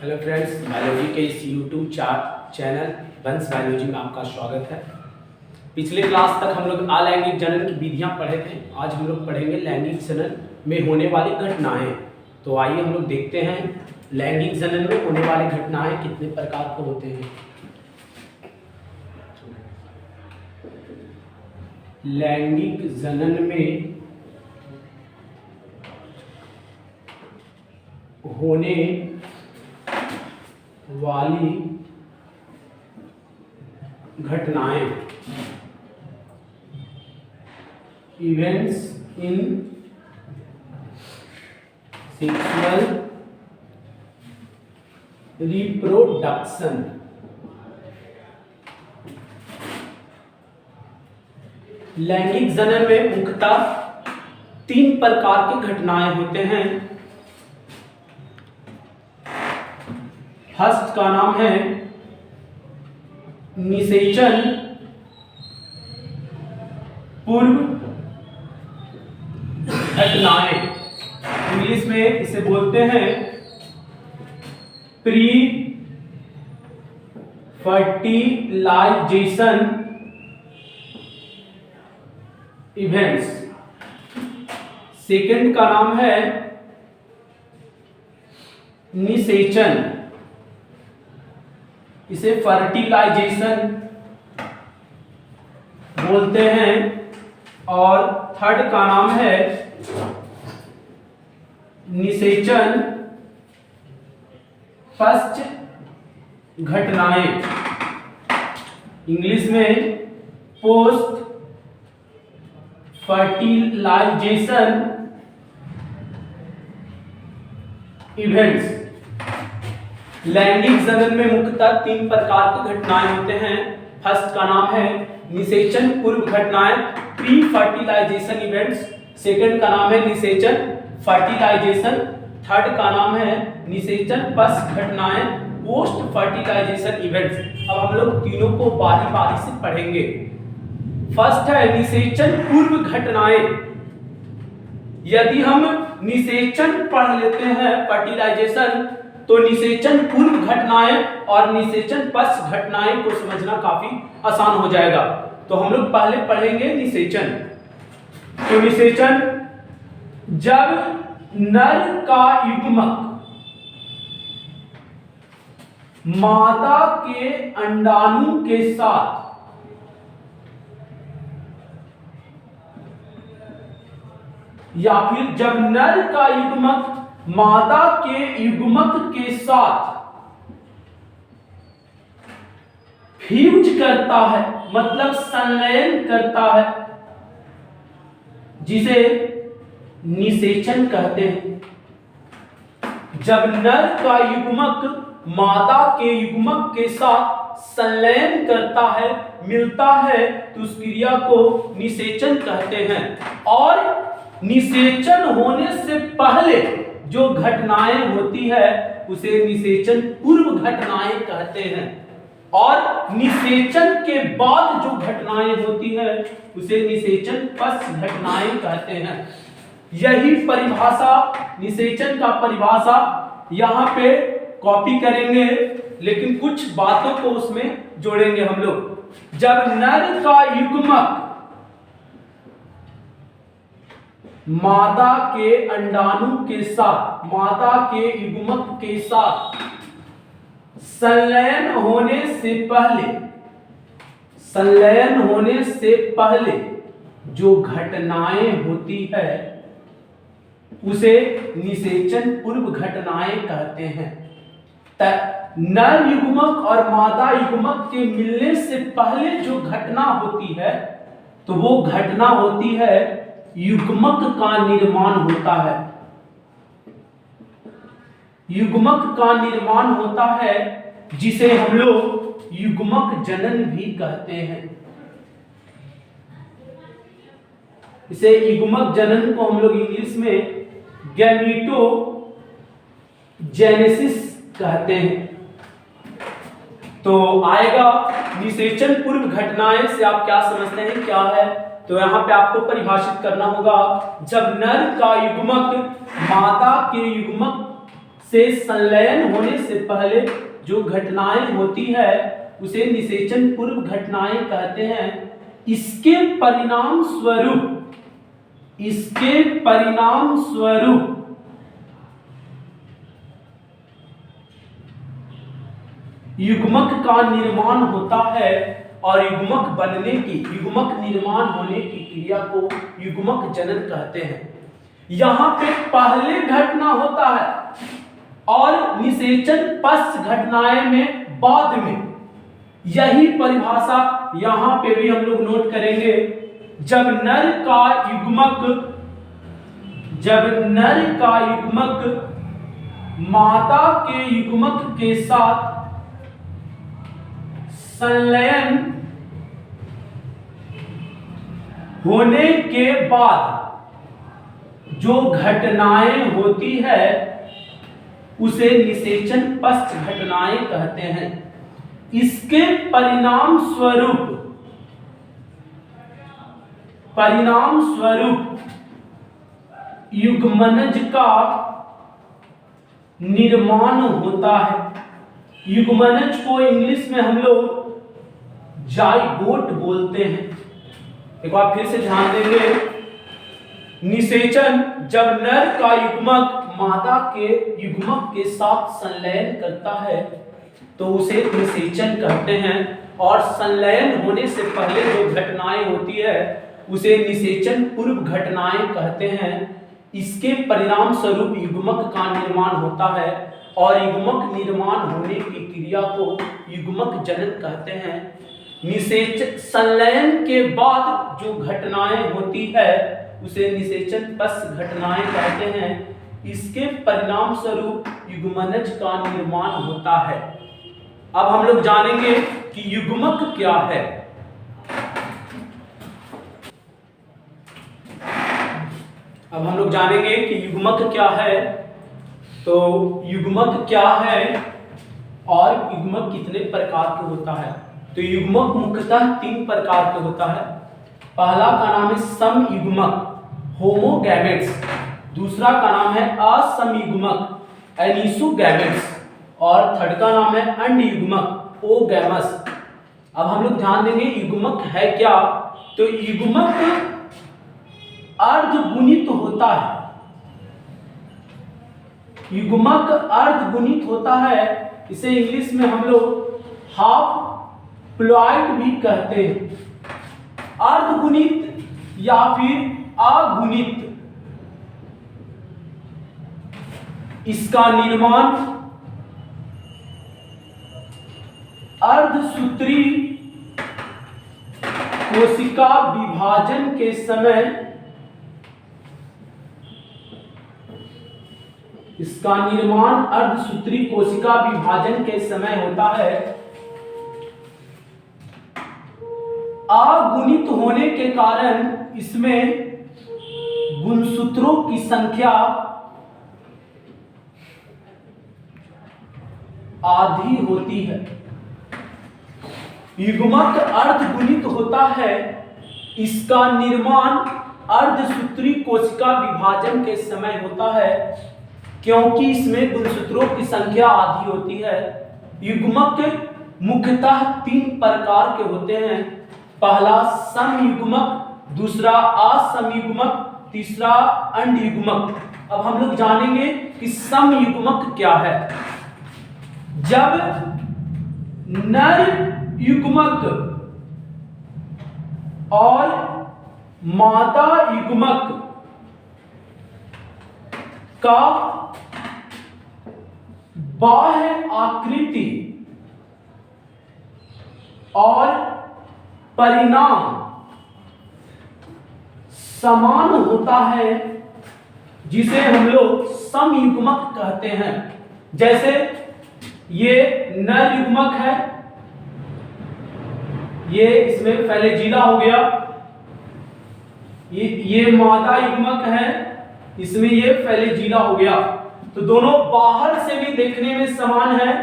Hello friends, biology के इस YouTube channel वंश बायोलॉजी में आपका स्वागत है। पिछले क्लास तक हम लोग अलैंगिक जनन की विधियां पढ़े थे। आज हम लोग पढ़ेंगे लैंगिक जनन में होने वाली घटनाएं। तो आइए हम लोग देखते हैं लैंगिक जनन में होने वाली घटनाएं कितने प्रकार के होते हैं। लैंगिक जनन में होने वाली घटनाएं, इवेंट्स इन सेक्सुअल रिप्रोडक्शन। लैंगिक जनन में मुख्यतः 3 प्रकार की घटनाएं होते हैं। फर्स्ट का नाम है निषेचन पूर्व घटनाएं। इंग्लिश में इसे बोलते हैं प्री फर्टिलाइजेशन इवेंट्स। सेकंड का नाम है निषेचन, इसे फर्टिलाइजेशन बोलते हैं। और थर्ड का नाम है निषेचन पश्च घटनाएं। इंग्लिश में पोस्ट फर्टिलाइजेशन इवेंट्स। लैंगिक जनन में मुख्यतः 3 प्रकार की घटनाएं होते हैं। फर्स्ट का नाम है निषेचन पूर्व घटनाएं, प्री फर्टिलाइजेशन इवेंट्स। सेकंड का नाम है निषेचन फर्टिलाइजेशन। थर्ड का नाम है निषेचन पश्च घटनाएं, पोस्ट फर्टिलाइजेशन इवेंट्स। अब हम लोग तीनों को बारी बारी से पढ़ेंगे। फर्स्ट है निषेचन पूर्व घटनाएं। यदि हम निषेचन पढ़ लेते हैं फर्टिलाइजेशन, तो निषेचन पूर्व घटनाएं और निषेचन पश्च घटनाएं को समझना काफी आसान हो जाएगा। तो हम लोग पहले पढ़ेंगे निषेचन। तो निषेचन, जब नर का युग्मक मादा के अंडाणु के साथ या फिर जब नर का युग्मक मादा के युग्मक के साथ फ्यूज करता है, मतलब संलयन करता है, जिसे निषेचन कहते हैं। जब नर का युग्मक मादा के युग्मक के साथ संलयन करता है, मिलता है, तो उस क्रिया को निषेचन कहते हैं। और निषेचन होने से पहले जो घटनाएं होती है उसे निषेचन पूर्व घटनाएं कहते हैं। और निषेचन के बाद जो घटनाएं होती है उसे निषेचन पश्च घटनाएं कहते हैं। यही परिभाषा, निषेचन का परिभाषा यहाँ पे कॉपी करेंगे, लेकिन कुछ बातों को उसमें जोड़ेंगे हम लोग। जब नर का युग्मक मादा के अंडाणु के साथ, मादा के युग्मक के साथ संलयन होने से पहले, संलयन होने से पहले जो घटनाएं होती है उसे निषेचन पूर्व घटनाएं कहते हैं। नर युग्मक और मादा युग्मक के मिलने से पहले जो घटना होती है, तो वो घटना होती है युग्मक का निर्माण होता है। युग्मक का निर्माण होता है, जिसे हम लोग युग्मक जनन भी कहते हैं। इसे युग्मक जनन को हम लोग इंग्लिश में गैमेटोजेनेसिस कहते हैं। तो आएगा निषेचन पूर्व घटनाएं से आप क्या समझते हैं, क्या है? तो यहाँ पे आपको परिभाषित करना होगा, जब नर का युग्मक मादा के युग्मक से संलयन होने से पहले जो घटनाएं होती है उसे निषेचन पूर्व घटनाएं कहते हैं। इसके परिणाम स्वरूप युग्मक का निर्माण होता है और युग्मक निर्माण होने की क्रिया को युग्मक जनन कहते हैं। यहां पे पहले घटना होता है और निषेचन पश्च घटनाएं में बाद में। यही परिभाषा यहां पे भी हम लोग नोट करेंगे। जब नर का युग्मक मादा के युग्मक के साथ संलयन होने के बाद जो घटनाएं होती है उसे निषेचन पश्च घटनाएं कहते हैं। इसके परिणाम स्वरूप युग्मनज का निर्माण होता है। युग्मनज को इंग्लिश में हम लोग जाइगोट बोलते हैं। एक बार फिर से ध्यान देंगे। निषेचन जब नर का युग्मक मादा के युग्मक के साथ संलयन करता है तो उसे निषेचन कहते हैं और संलयन होने से पहले जो घटनाएं होती है उसे निषेचन पूर्व घटनाएं कहते हैं। इसके परिणाम स्वरूप युग्मक का निर्माण होता है और युग्मक निर्माण होने की क्रिया को युग्मक जनन कहते हैं। निषेचन संलयन के बाद जो घटनाएं होती है उसे निषेचन पश्च घटनाएं कहते हैं। इसके परिणाम स्वरूप युग्मनज का निर्माण होता है। अब हम लोग जानेंगे कि युग्मक क्या है। अब हम लोग जानेंगे कि युग्मक क्या है। तो युग्मक क्या है और युग्मक कितने प्रकार के होता है। तो युग्मक मुख्यतः 3 प्रकार के होता है। पहला का नाम है समयुग्मक होमोगैमेट्स, दूसरा का नाम है असमयुग्मक एनिसोगैमेट्स और थर्ड का नाम है अंडयुग्मक ओगैमस। अब हम लोग ध्यान देंगे युग्मक है क्या। तो युग्मक अर्धगुणित होता है। युग्मक अर्धगुणित होता है। इसे इंग्लिश में हम लोग हाफ प्लॉइड भी कहते हैं। अर्धगुणित या फिर अगुणित। इसका निर्माण अर्धसूत्री कोशिका विभाजन के समय अर्धसूत्री कोशिका विभाजन के समय होता है। अगुणित होने के कारण इसमें गुणसूत्रों की संख्या आधी होती है। युग्मक अर्धगुणित होता है। इसका निर्माण अर्धसूत्री कोशिका विभाजन के समय होता है क्योंकि इसमें गुणसूत्रों की संख्या आधी होती है। युग्मक मुख्यतः 3 प्रकार के होते हैं। पहला समयुग्मक, दूसरा असमयुग्मक, तीसरा अंडयुग्मक। अब हम लोग जानेंगे कि समयुग्मक क्या है। जब नर युग्मक और मादा युग्मक का बाह्य आकृति और परिणाम समान होता है जिसे हम लोग समयुग्मक कहते हैं। जैसे ये नर युग्मक है, ये इसमें फ्लैजिला हो गया। ये मादा युग्मक है, इसमें ये फ्लैजिला हो गया। तो दोनों बाहर से भी देखने में समान है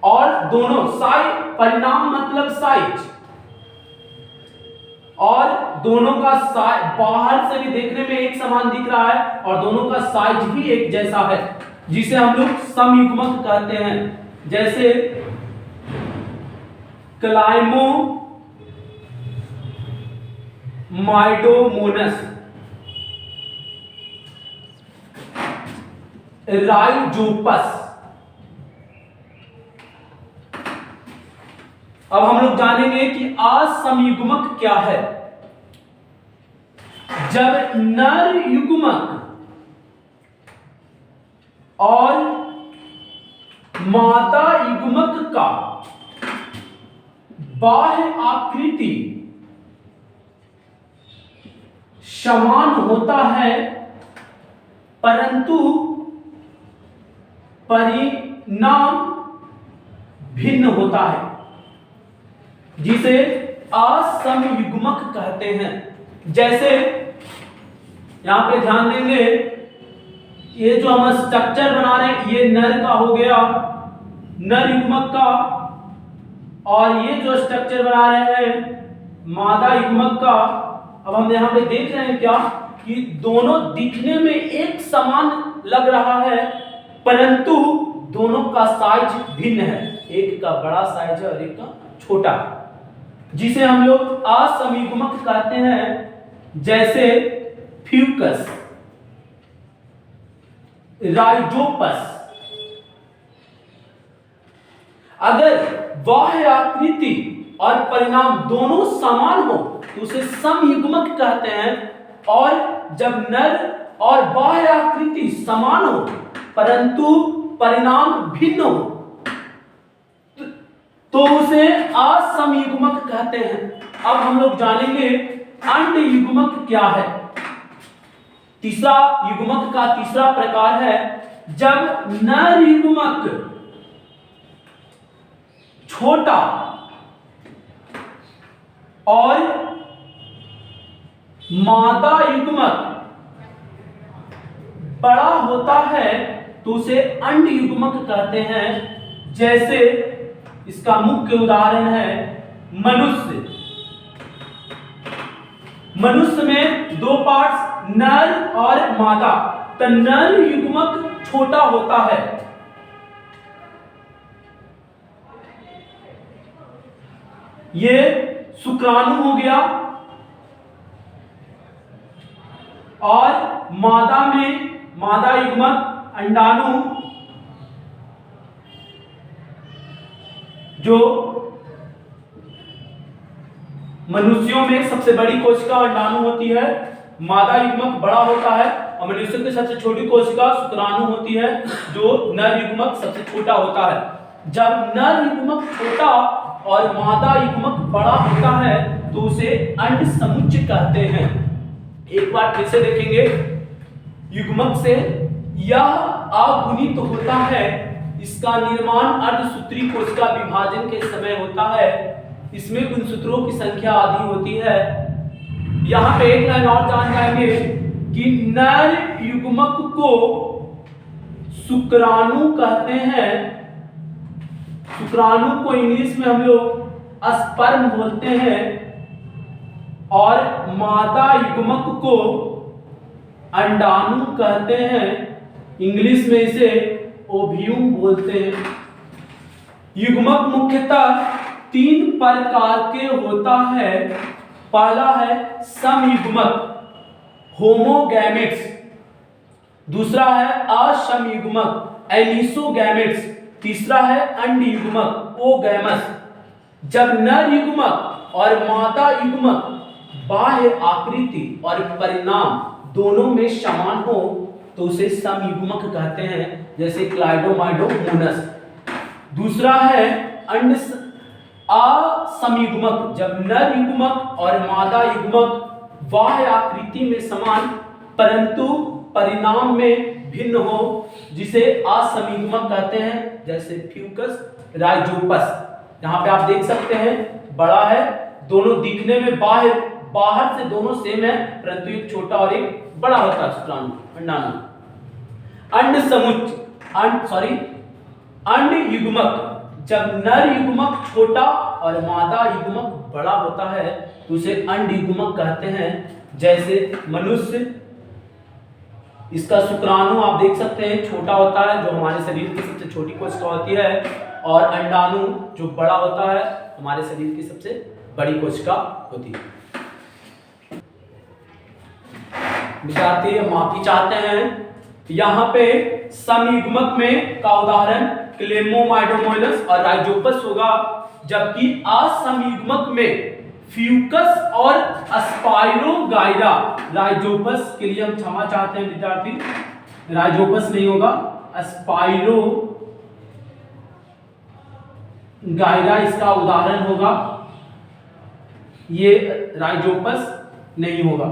और दोनों साइज, परिणाम मतलब साइज, और दोनों का बाहर से भी देखने में एक समान दिख रहा है और दोनों का साइज भी एक जैसा है। जिसे हम लोग समयुग्मक कहते हैं, जैसे क्लाइमोमाइडोमोनस, राइजोपस। अब हम लोग जानेंगे कि असमयुग्मक क्या है। जब नर युग्मक और मादा युग्मक का बाह्य आकृति समान होता है परंतु परिणाम भिन्न होता है, जिसे असमयुग्मक कहते हैं। जैसे यहां पे ध्यान देंगे, ये जो हम स्ट्रक्चर बना रहे हैं ये नर का हो गया, नर युग्मक का, और ये जो स्ट्रक्चर बना रहे हैं मादा युग्मक का। अब हम यहां पे देख रहे हैं क्या कि दोनों दिखने में एक समान लग रहा है परंतु दोनों का साइज भिन्न है, एक का बड़ा साइज है और एक का छोटा, जिसे हम लोग असमयुग्मक कहते हैं। जैसे फ्यूकस, राइजोपस। अगर बाह्य आकृति और परिणाम दोनों समान हो तो उसे समयुग्मक कहते हैं, और जब नर और बाह्य आकृति समान हो परंतु परिणाम भिन्न हो तो उसे असमयुग्मक कहते हैं। अब हम लोग जानेंगे अंड युग्मक क्या है। तीसरा युग्मक का तीसरा प्रकार है जब नर युग्मक छोटा और मादा युग्मक बड़ा होता है तो उसे अंड युग्मक कहते हैं। जैसे इसका मुख्य उदाहरण है मनुष्य। मनुष्य में दो पार्ट्स नर और मादा, तो नर युग्मक छोटा होता है, ये शुक्राणु हो गया, और मादा में मादा युग्मक अंडाणु, जो मनुष्यों में सबसे बड़ी कोशिका अंडाणु होती है, मादा युग्मक बड़ा होता है, और मनुष्य की सबसे छोटी कोशिका शुक्राणु होती है, जो नर युग्मक सबसे छोटा होता है। जब नर युग्मक छोटा और मादा युग्मक बड़ा होता है तो उसे अंड समुच्चय कहते हैं। एक बार फिर से देखेंगे, युग्मक से यह अगुणित होता है, इसका निर्माण अर्धसूत्री कोशिका विभाजन के समय होता है, इसमें गुणसूत्रों की संख्या आधी होती है। यहां पे एक लाइन और जान जाएंगे कि नर युग्मक को शुक्राणु कहते हैं। शुक्राणु को इंग्लिश में हम लोग स्पर्म बोलते हैं, और मादा युग्मक को अंडाणु कहते हैं, इंग्लिश में इसे ओव्यूम बोलते हैं। युग्मक मुख्यतः तीन प्रकार के होता है। पहला है समयुग्मक होमोगैमेट्स, दूसरा है असमयुग्मक एनिसोगैमेट्स, तीसरा है अंड युग्मक ओगैमस। जब नर युग्मक और मादा युग्मक बाह्य आकृति और परिणाम दोनों में समान हो तो उसे समयुग्मक कहते हैं, जैसे क्लाइडोमाइडोमोनस। दूसरा है अंड असमयुग्मक, जब नर युग्मक और मादा युग्मक बाह्य आकृति में समान परंतु परिणाम में भिन्न हो, जिसे असमयुग्मक कहते हैं, जैसे फ्यूकस, राइजोपस। यहाँ पे आप देख सकते हैं बड़ा है, दोनों दिखने में बाहर से दोनों सेम है परंतु एक छोटा और एक बड़ा होता है शुक्राणु अंडाणु। अंड युग्मक, जब नर युग्मक छोटा और मादा युग्मक बड़ा होता है तो उसे अंड युग्मक कहते हैं, जैसे मनुष्य, इसका शुक्राणु आप देख सकते हैं छोटा होता है, जो हमारे शरीर की सबसे छोटी कोशिका होती है, और अंडाणु जो बड़ा होता है हमारे शरीर की सबसे बड़ी कोशिका होती है। विद्यार्थी माफी चाहते हैं, यहाँ पे समयुग्मक में का उदाहरण क्लेमोमाइडोमोनस और राइजोपस होगा, जबकि असमयुग्मक में फ्यूकस और स्पाइरोगाइरा। राइजोपस के लिए हम क्षमा चाहते हैं विद्यार्थी, राइजोपस नहीं होगा, स्पाइरोगाइरा इसका उदाहरण होगा, ये राइजोपस नहीं होगा।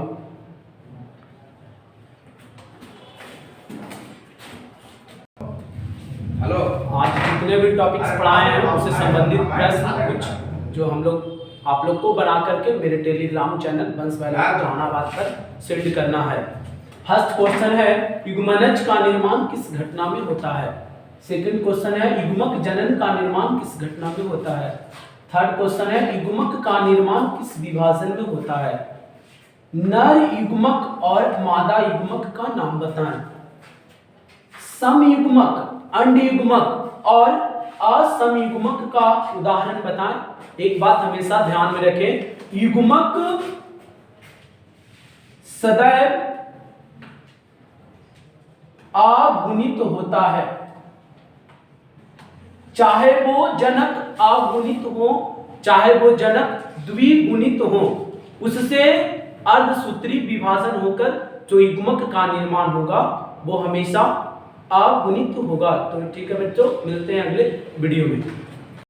हेलो, आज जितने भी टॉपिक्स पढ़ाए हैं उससे संबंधित प्रश्न कुछ जो हम लोग आप लोग को बना करके मेरे टेलीग्राम चैनल बंस जहानाबाद पर सेंड करना है। फर्स्ट क्वेश्चन है युग्मनज का निर्माण किस घटना में होता है। सेकंड क्वेश्चन है युग्मक जनन का निर्माण किस घटना में होता है। थर्ड क्वेश्चन है युग्मक का निर्माण किस विभाजन में होता है। नर युग्मक और मादा युग्मक का नाम बताएं। समयुग्मक, अंडयुग्मक और असमयुग्मक का उदाहरण बताएं। एक बात हमेशा ध्यान में रखें, युग्मक सदैव अगुणित होता है, चाहे वो जनक अगुणित हो चाहे वो जनक द्विगुणित हो, उससे अर्धसूत्री विभाजन होकर जो युग्मक का निर्माण होगा वो हमेशा अगुणित होगा। तो ठीक है बच्चों, मिलते हैं अगले वीडियो में।